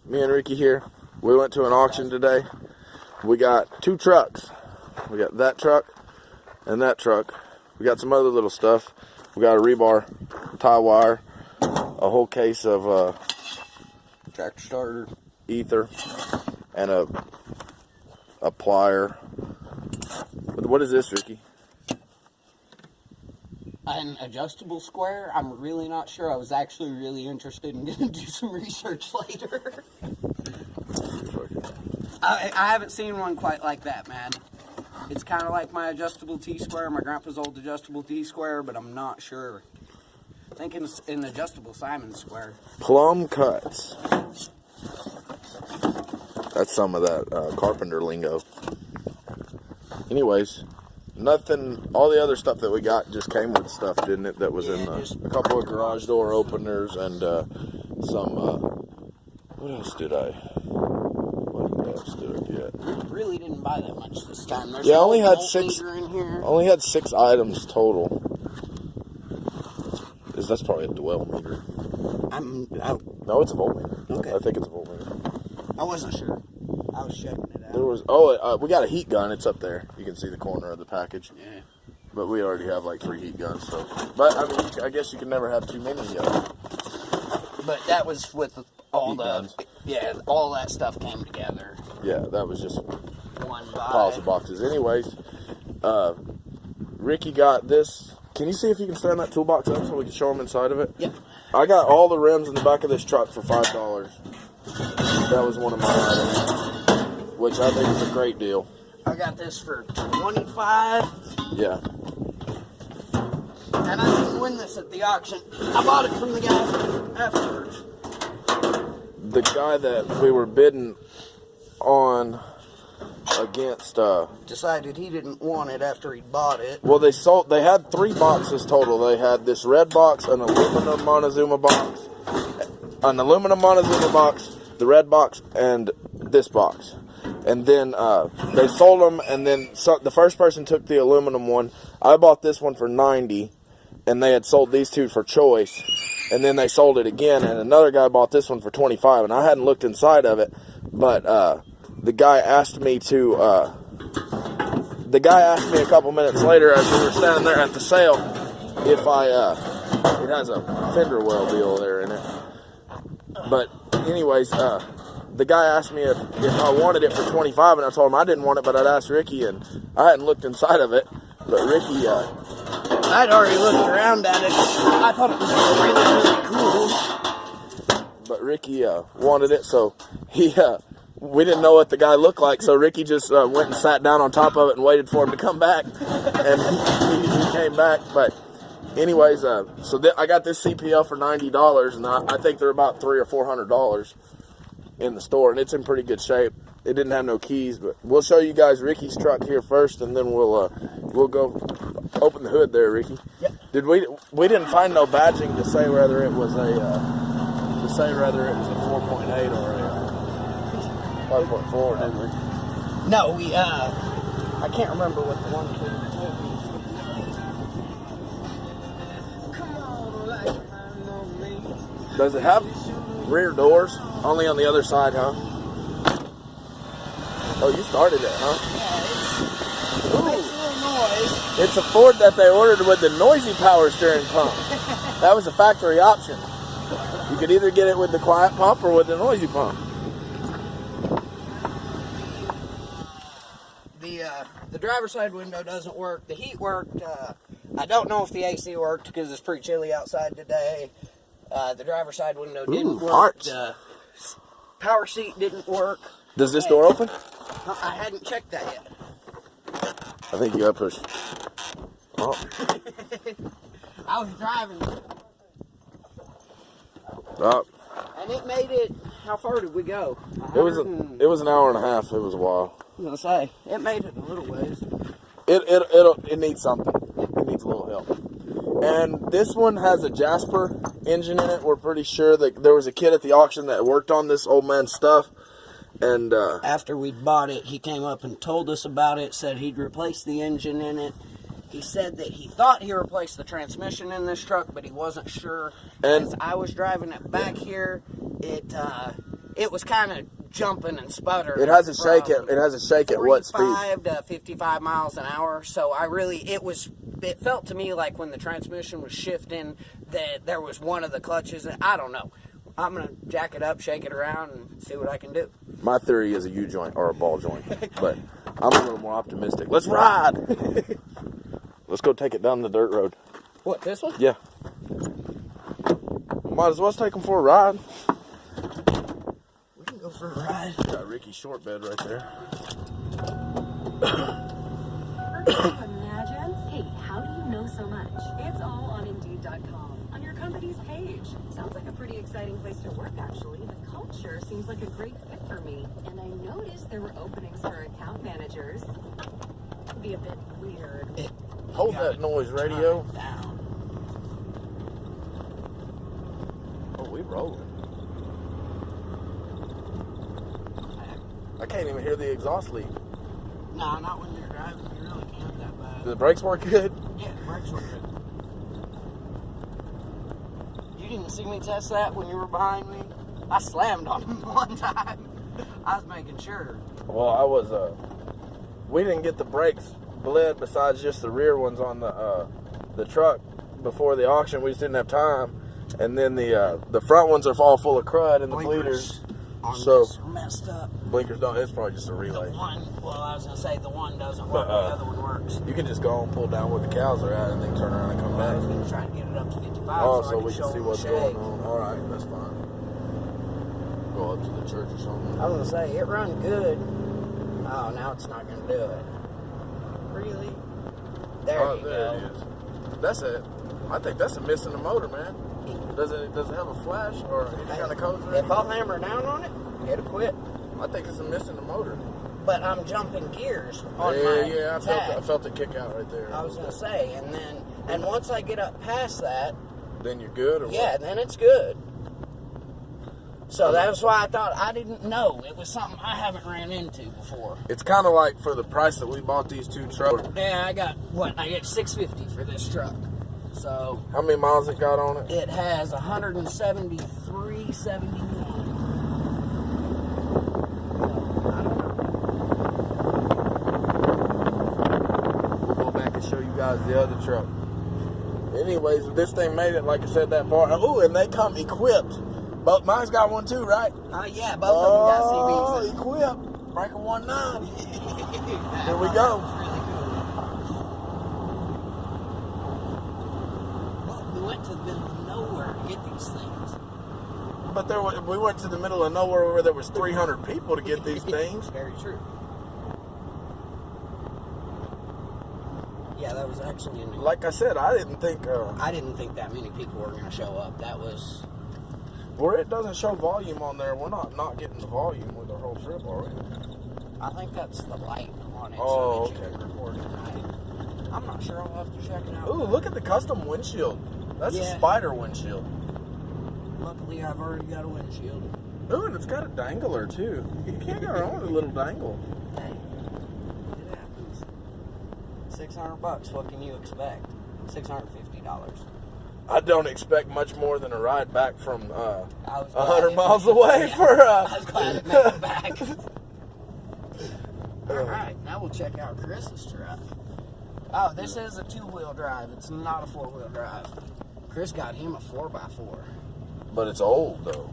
me and Ricky here. We went to an auction today. We got 2 trucks. We got that truck and that truck. We got some other little stuff. We got a rebar, tie wire, a whole case of tractor starter, ether, and a plier. What is this, Ricky? An adjustable square? I'm really not sure. I was actually really interested in going to do some research later. I haven't seen one quite like that, man. It's kind of like my adjustable T-square, my grandpa's old adjustable T-square, but I'm not sure. I think it's an adjustable Simon square. Plum cuts. That's some of that carpenter lingo. Anyways, nothing, all the other stuff that we got just came with stuff, didn't it? That was in a couple of garage door openers and some, what else did I get? We really didn't buy that much this time. There's only had six items total. That's probably a dwell meter. No, it's a voltmeter. Okay. I think it's a voltmeter. I wasn't sure. I was checking it out. There was, we got a heat gun. It's up there. You can see the corner of the package. Yeah. But we already have like 3 heat guns, so. But I mean, I guess you can never have too many of them. But that was with all heat guns. All that stuff came together. Yeah, that was just one piles of boxes. Anyways, Ricky got this. Can you see if you can stand that toolbox up so we can show them inside of it? Yep. I got all the rims in the back of this truck for $5. That was one of my items, which I think is a great deal. I got this for $25. Yeah. And I didn't win this at the auction. I bought it from the guy afterwards. The guy that we were bidding on against decided he didn't want it after he bought it. Well, they had 3 boxes total. They had this red box, an aluminum Montezuma box, the red box, and this box. And then they sold them, and then the first person took the aluminum one. I bought this one for $90, and they had sold these 2 for choice. And then they sold it again, and another guy bought this one for $25, and I hadn't looked inside of it, but the guy asked me a couple minutes later as we were standing there at the sale if it has a fender well deal there in it. But anyways, the guy asked me if I wanted it for $25, and I told him I didn't want it, but I'd asked Ricky, and I hadn't looked inside of it. But Ricky, I'd already looked around at it. I thought it was really, really cool. But Ricky wanted it, so we didn't know what the guy looked like, so Ricky just went and sat down on top of it and waited for him to come back, and he came back. But anyways, I got this CPL for $90, and I think they're about $300 or $400 in the store, and it's in pretty good shape. It didn't have no keys, but we'll show you guys Ricky's truck here first, and then we'll go open the hood there, Ricky. Yep. We didn't find no badging to say whether it was a 4.8 or a 5.4, didn't we? No, I can't remember what the one was. Does it have rear doors? Only on the other side, huh? Oh, you started it, huh? Yeah, it makes a little noise. It's a Ford that they ordered with the noisy power steering pump. That was a factory option. You could either get it with the quiet pump or with the noisy pump. The driver's side window doesn't work. The heat worked. I don't know if the AC worked because it's pretty chilly outside today. The driver's side window didn't work. Parts. The power seat didn't work. Does this door open? I hadn't checked that yet. I think you got to push. Oh. I was driving. Oh. And it made it. How far did we go? It was an hour and a half. It was a while. I was gonna say it made it a little ways. It needs something. It needs a little help. And this one has a Jasper engine in it. We're pretty sure that there was a kid at the auction that worked on this old man's stuff. And after we bought it, he came up and told us about it. Said he'd replace the engine in it. He said that he thought he replaced the transmission in this truck, but he wasn't sure. And as I was driving it back here, it it was kind of jumping and sputtering. It has a shake at what speed? 45 to 55 miles an hour. So it felt to me like when the transmission was shifting that there was one of the clutches. I don't know. I'm going to jack it up, shake it around, and see what I can do. My theory is a U-joint or a ball joint, but I'm a little more optimistic. Let's ride! Let's go take it down the dirt road. What, this one? Yeah. Might as well take them for a ride. We can go for a ride. Got Ricky's short bed right there. Imagine? Hey, how do you know so much? It's all on Indeed.com, on your company's page. Sounds like a pretty exciting place to work, actually. The culture seems like a great fit for me. And I noticed there were openings for account managers. It'd be a bit weird. Hold that noise, radio. Down. Oh, we rolling. I can't even hear the exhaust leak. No, not when you're driving. You really can't that bad. Do the brakes work good? Yeah, the brakes were good. You didn't see me test that when you were behind me? I slammed on him one time. I was making sure. Well, I was, we didn't get the brakes bled besides just the rear ones on the truck before the auction. We just didn't have time. And then the front ones are all full of crud and the bleeders. So are messed up. Blinkers don't. It's probably just a relay. I was gonna say the one doesn't work, the other one works. You can just go and pull down where the cows are at, and then turn around and come I back. was gonna try to get it up to 55. Oh, so so I we could can see show what's them going shake. on. All right, that's fine. Go up to the church or something. I was gonna say it run good. Oh, now it's not gonna do it. Really? There you There go. it is. That's it. I think that's a miss in the motor, man. Does it have a flash or any kind of code? If I'll hammer down on it, it'll quit. I think it's a miss in the motor. But I'm jumping gears on my I tag. felt it kick out right there. I was gonna say, and once I get up past that, Then you're good, or yeah, what? then it's good. So that was why I thought I didn't know. It was something I haven't ran into before. It's kind of like for the price that we bought these two trucks. Yeah, I got $650 for this truck. So How many miles it got on it? it has 173.71. We'll go back and show you guys the other truck. Anyways, this thing made it, like I said, that far. Oh, and they come equipped. But mine's got one too, right? Yeah, both of them got CBs. Equipped. Breaker 1.9. Here we go. Really cool. Well, we went to the middle of nowhere to get these things. But we went to the middle of nowhere where there was 300 people to get these things. Very true. Yeah, that was actually in. Like I said, I didn't think that many people were going to show up. That was. where it doesn't show volume on there. We're not getting the volume with our whole trip, are we? I think that's the light on it. Oh, so that you can record it right. I'm not sure. I'll have to check it out. Ooh, look at the custom windshield. That's a Yeah. Spider windshield. Luckily, I've already got a windshield. Ooh, and it's got a dangler too. You can't go wrong with a little dangle. Hey, it happens. $600. What can you expect? $650. I don't expect much more than a ride back from I was 100 glad miles it- away yeah, for. I was glad it made it back. All right, now we'll check out Chris's truck. Oh, this is a 2-wheel drive. It's not a 4-wheel drive. Chris got him a 4x4. But it's old though.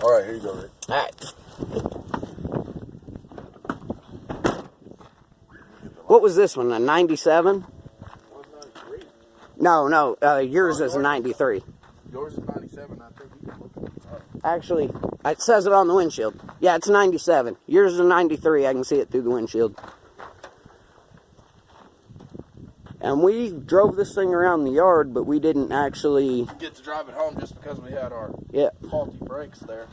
All right, here you go, Rick. All right. What was this one? A 97? No. Yours is a 93. Yours is 97. I think you can look it up. Actually, it says it on the windshield. Yeah, it's 97. Yours is a 93. I can see it through the windshield. And we drove this thing around the yard, but we didn't actually... Get to drive it home just because we had our faulty brakes there.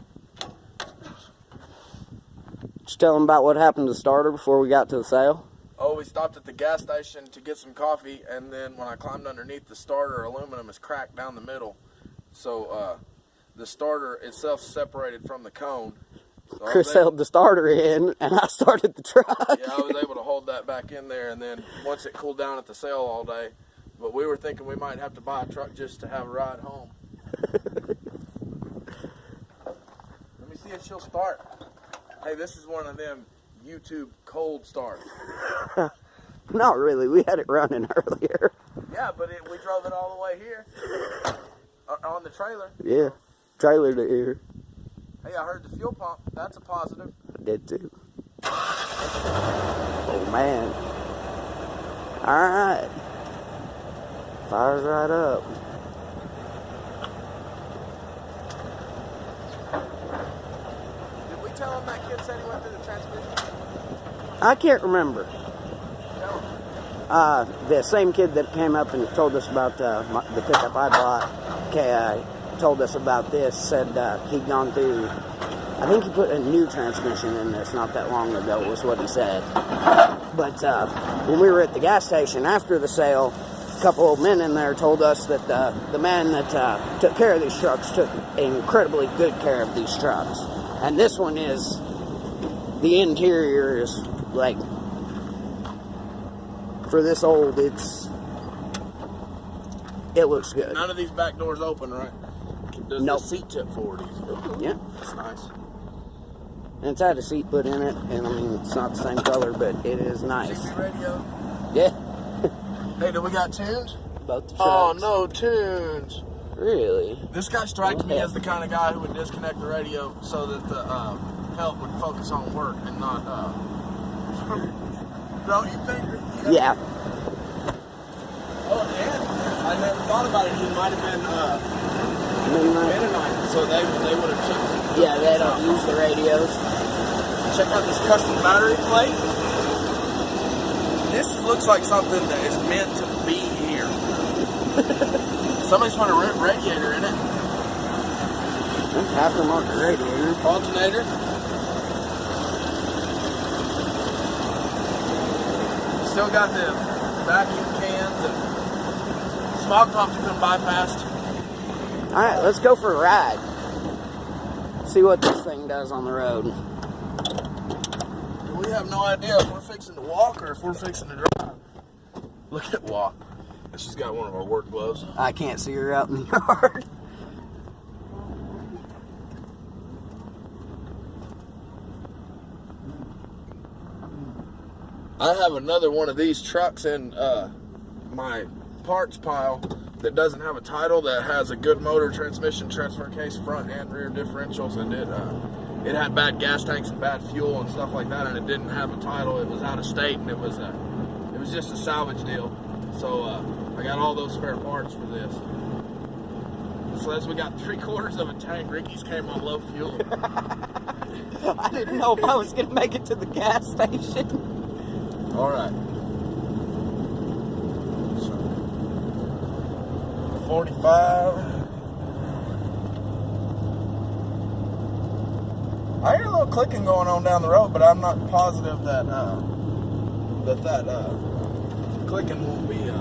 Just tell them about what happened to the starter before we got to the sale. Oh, we stopped at the gas station to get some coffee, and then when I climbed underneath, the starter aluminum is cracked down the middle. So the starter itself separated from the cone. So Chris held the starter in, and I started the truck. Yeah, I was able to hold that back in there, and then once it cooled down at the sale all day, but we were thinking we might have to buy a truck just to have a ride home. she'll start. Hey, this is one of them YouTube cold starts. Not really. We had it running earlier. Yeah, but we drove it all the way here on the trailer. Yeah, trailer to here. Hey, I heard the fuel pump. That's a positive. I did too. Oh man. Alright. Fires right up. Did we tell him that kid said he went through the transmission? I can't remember. Tell him. The same kid that came up and told us about the pickup I bought, told us about this, said he'd gone through, I think he put a new transmission in this not that long ago, was what he said. But when we were at the gas station after the sale, a couple of men in there told us that the man that took care of these trucks took incredibly good care of these trucks. And this one is, the interior is like, for this old, it looks good. None of these back doors open, right? Does Nope. the seat tip forward easy? Yeah. That's nice. And it's had a seat put in it, and I mean, it's not the same color, but it is nice. 60 radio. Yeah. Hey, do we got tunes? Both the trucks. Oh, no tunes. Really? This guy strikes me Okay. as the kind of guy who would disconnect the radio so that the help would focus on work and not, don't you think? Yeah. Oh, and I never thought about it. He might have been Mennonite, so they would have checked. Yeah, they don't use the radios. Check out this custom battery plate. This looks like something that is meant to be here. Somebody's put a radiator in it. Aftermarket radiator. Alternator. Still got the vacuum cans and smog pumps have been bypassed. Alright, let's go for a ride. See what this thing does on the road. We have no idea if we're fixing to walk or if we're fixing to drive. Look at Walk. She's got one of our work gloves. I can't see her out in the yard. I have another one of these trucks in my parts pile that doesn't have a title, that has a good motor, transmission, transfer case, front and rear differentials, and it had bad gas tanks and bad fuel and stuff like that, and it didn't have a title. It was out of state, and it was just a salvage deal. So I got all those spare parts for this. So as we got 3/4 of a tank, Ricky's came on low fuel. I didn't know if I was going to make it to the gas station. All right. 45. I hear a little clicking going on down the road, but I'm not positive that that clicking won't be.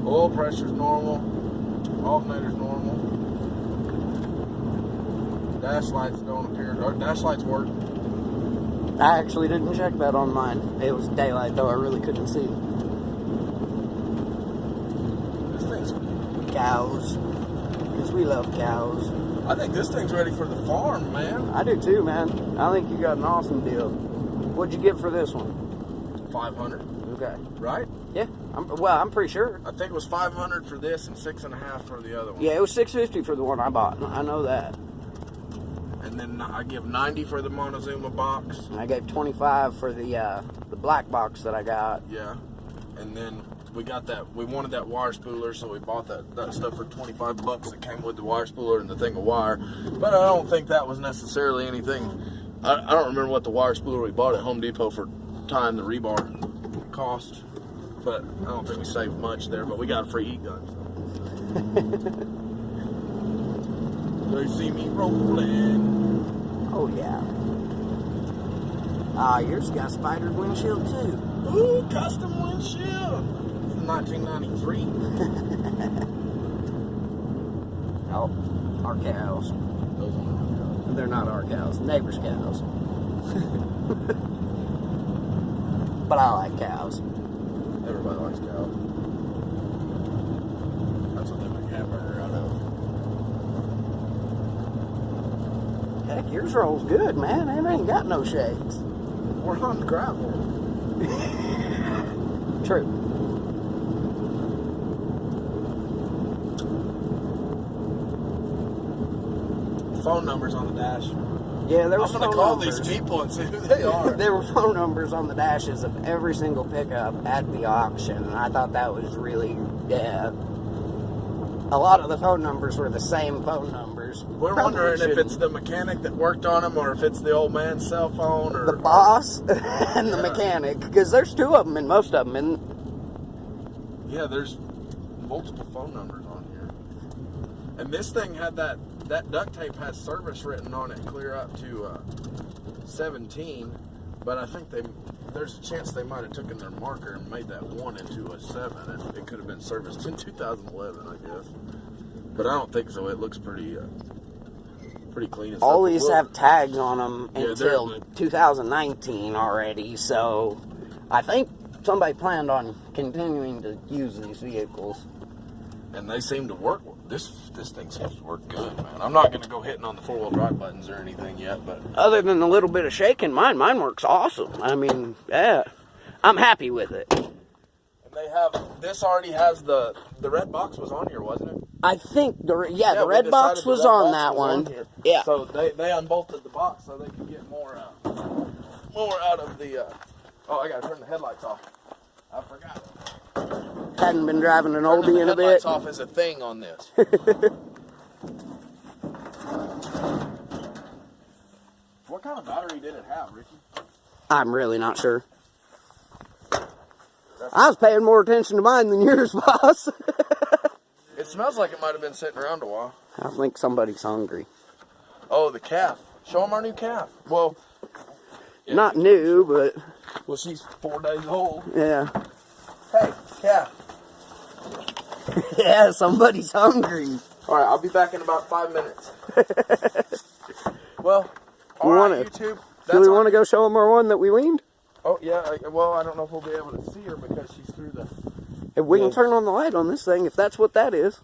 Oil pressure's normal. Alternator's normal. Dash lights don't appear. Or dash lights work. I actually didn't check that on mine. It was daylight, though. I really couldn't see. This thing's. Cows. Because we love cows. I think this thing's ready for the farm, man. I do too, man. I think you got an awesome deal. What'd you get for this one? 500. Okay. Right? Yeah. I'm pretty sure. I think it was 500 for this and 6.5 for the other one. Yeah, it was $650 for the one I bought. I know that. And then I give 90 for the Montezuma box. And I gave $25 for the black box that I got. Yeah. And then we got that. We wanted that wire spooler, so we bought that stuff for $25 that came with the wire spooler and the thing of wire. But I don't think that was necessarily anything. I don't remember what the wire spooler we bought at Home Depot for tying the rebar cost. But I don't think we saved much there. But we got a free heat gun. So. They see me rolling. Oh, yeah. Yours got spidered windshield, too. Ooh, custom windshield. From 1993. Oh, our cows. Those aren't. They're not our cows. Neighbors' cows. But I like cows. Everybody likes cows. Yours rolls good, man. It ain't got no shakes. We're on gravel. True. Phone numbers on the dash. Yeah, there I'm was gonna phone call numbers. these people and see who they are. There were phone numbers on the dashes of every single pickup at the auction, and I thought that was really, yeah. A lot of the phone numbers were the same phone numbers. We're Probably wondering if shouldn't. it's the mechanic that worked on them, or if it's the old man's cell phone, or The boss and the Yeah. mechanic, because there's two of them in most of them, and Yeah, there's multiple phone numbers on here. And this thing had that duct tape has service written on it clear up to 17, but I think there's a chance they might have taken their marker and made that 1 into a 7. It could have been serviced in 2011, I guess. But I don't think so. It looks pretty clean. And all stuff. these We'll- have tags on them Yeah, until they're- 2019 already, so I think somebody planned on continuing to use these vehicles. And they seem to work. This thing seems to work good, man. I'm not going to go hitting on the 4-wheel drive buttons or anything yet, but Other than a little bit of shaking, mine works awesome. I mean, yeah, I'm happy with it. and they have this already has the red box was on here, wasn't it? I think the we red decided box the was red on box that was one. on here. Yeah. So they unbolted the box so they could get more out of the. Oh, I gotta turn the headlights off. I forgot. Hadn't been driving an Turning oldie the in a bit. headlights off is a thing on this. What kind of battery did it have, Ricky? I'm really not sure. I was paying more attention to mine than yours, boss. It smells like it might have been sitting around a while. I think somebody's hungry. Oh, the calf. Show them our new calf. Well, yeah. Not new, but Well, she's 4 days old. yeah. Hey, calf. Yeah, somebody's hungry. All right, I'll be back in about 5 minutes. Well, all We right, wanna- YouTube. Do we want to go show them our one that we weaned? Oh, yeah. Well, I don't know if we'll be able to see her because she's through the... If we can Yeah. turn on the light on this thing, if that's what that is.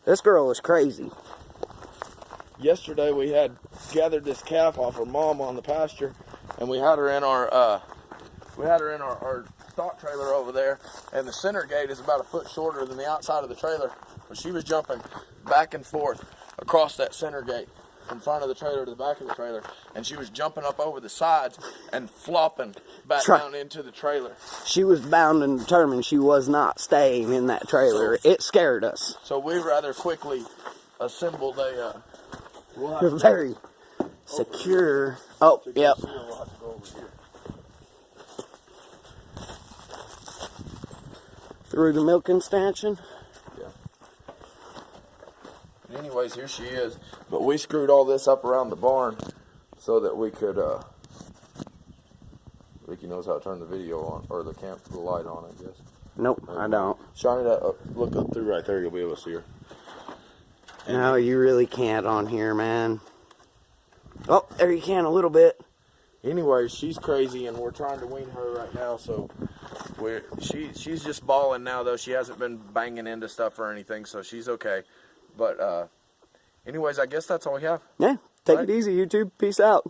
This girl is crazy. Yesterday, we had gathered this calf off her mom on the pasture, and we had her in our stock trailer over there, and the center gate is about a foot shorter than the outside of the trailer. But she was jumping back and forth across that center gate from front of the trailer to the back of the trailer, and she was jumping up over the sides and flopping back down into the trailer. She was bound and determined she was not staying in that trailer. It scared us. So we rather quickly assembled a. We'll have to Very secure. Oh, to go yep. see her, we'll have to go over here. Through the milking stanchion. Yeah. But anyways, here she is. But we screwed all this up around the barn so that we could. Ricky knows how to turn the video on or the light on, I guess. Nope, I don't. Shine it up. Look up through right there. You'll be able to see her. No, you really can't on here, man. Oh, there you can a little bit. Anyways, she's crazy, and we're trying to wean her right now. So she's just balling now, though. She hasn't been banging into stuff or anything, so she's okay. But anyways, I guess that's all we have. Yeah, take Right. it easy, YouTube. Peace out.